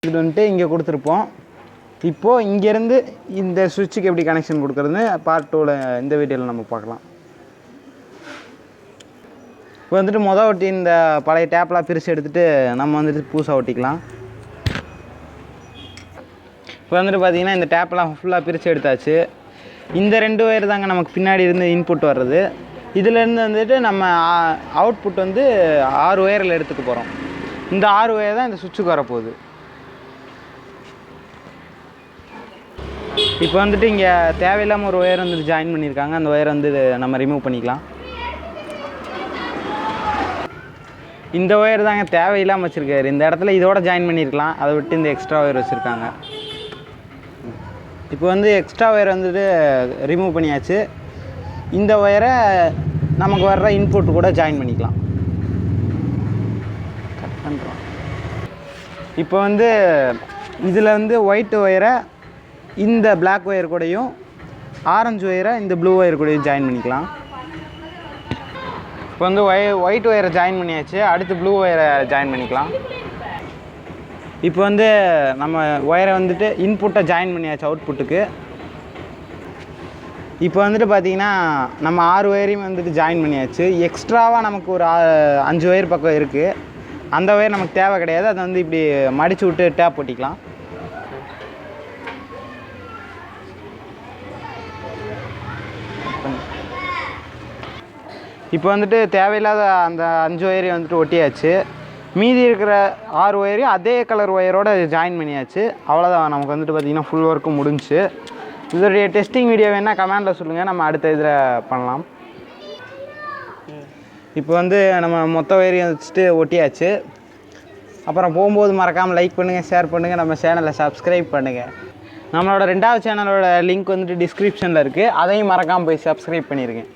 இது வந்துட்டு இங்கே கொடுத்துருப்போம். இப்போது இங்கேருந்து இந்த சுவிட்சுக்கு எப்படி கனெக்ஷன் கொடுக்குறதுன்னு பார்ட் 2ல் இந்த வீடியோவில் நம்ம பார்க்கலாம். இப்போ வந்துட்டு ஒட்டி இந்த பழைய டேப்லாம் பிரித்து எடுத்துகிட்டு நம்ம வந்துட்டு புதுசாக ஒட்டிக்கலாம். இப்போ வந்துட்டு பார்த்திங்கன்னா இந்த டேப்லாம் ஃபுல்லாக பிரித்து எடுத்தாச்சு. இந்த 2 ஒயர் தாங்க நமக்கு பின்னாடி இருந்து இன்புட் வர்றது. இதிலேருந்து வந்துட்டு நம்ம அவுட்புட் வந்து 6 ஒயரில் எடுத்துக்க போகிறோம். இந்த 6 ஒயர் தான் இந்த சுவிட்சுக்கு வரப்போகுது. இப்போ வந்துட்டு இங்கே தேவையில்லாமல் ஒரு ஒயர் வந்துட்டு ஜாயின் பண்ணியிருக்காங்க. அந்த ஒயரை வந்து நம்ம ரிமூவ் பண்ணிக்கலாம். இந்த ஒயர் தாங்க தேவையில்லாமல் வச்சுருக்காரு. இந்த இடத்துல இதோட ஜாயின் பண்ணியிருக்கலாம். அதை விட்டு இந்த எக்ஸ்ட்ரா ஒயர் வச்சுருக்காங்க. இப்போ வந்து எக்ஸ்ட்ரா ஒயர் வந்துட்டு ரிமூவ் பண்ணியாச்சு. இந்த ஒயரை நமக்கு வர்ற இன்புட் கூட ஜாயின் பண்ணிக்கலாம். கட் பண்ணுறோம். இப்போ வந்து இதில் வந்து ஒயிட் ஒயரை இந்த பிளாக் ஒயர் கூடயும், ஆரஞ்சு ஒயரை இந்த ப்ளூ ஒயர் கூடயும் ஜாயின் பண்ணிக்கலாம். இப்போ வந்து ஒயிட் ஒயரை ஜாயின் பண்ணியாச்சு. அடுத்து ப்ளூ ஒயரை ஜாயின் பண்ணிக்கலாம். இப்போ வந்து நம்ம ஒயரை வந்துட்டு இன்புட்டை ஜாயின் பண்ணியாச்சு அவுட்புட்டுக்கு. இப்போ வந்துட்டு பார்த்திங்கன்னா நம்ம 6 ஒயரையும் வந்துட்டு ஜாயின் பண்ணியாச்சு. எக்ஸ்ட்ராவாக நமக்கு ஒரு 5 ஒயர் பக்கம் இருக்குது. அந்த ஒயர் நமக்கு தேவை கிடையாது. அதை வந்து இப்படி மடித்து விட்டு டேப் ஒட்டிக்கலாம். இப்போ வந்துட்டு தேவையில்லாத அந்த 5 ஒயரையும் வந்துட்டு ஒட்டியாச்சு. மீதி இருக்கிற 6 ஒயரையும் அதே கலர் ஒயரோடு ஜாயின் பண்ணியாச்சு. அவ்வளோதான், நமக்கு வந்துட்டு பார்த்திங்கன்னா ஃபுல் ஒர்க்கும் முடிஞ்சு. இதோடைய டெஸ்டிங் வீடியோ வேணால் கமெண்டில் சொல்லுங்கள், நம்ம அடுத்த இதில் பண்ணலாம். இப்போ வந்து நம்ம மொத்த ஒயரையும் வச்சுட்டு ஒட்டியாச்சு. அப்புறம் போகும்போது மறக்காமல் லைக் பண்ணுங்கள், ஷேர் பண்ணுங்கள், நம்ம சேனலை சப்ஸ்கிரைப் பண்ணுங்கள். நம்மளோட 2வது சேனலோட லிங்க் வந்துட்டு டிஸ்கிரிப்ஷனில் இருக்குது. அதையும் மறக்காமல் போய் சப்ஸ்கிரைப் பண்ணியிருக்கேன்.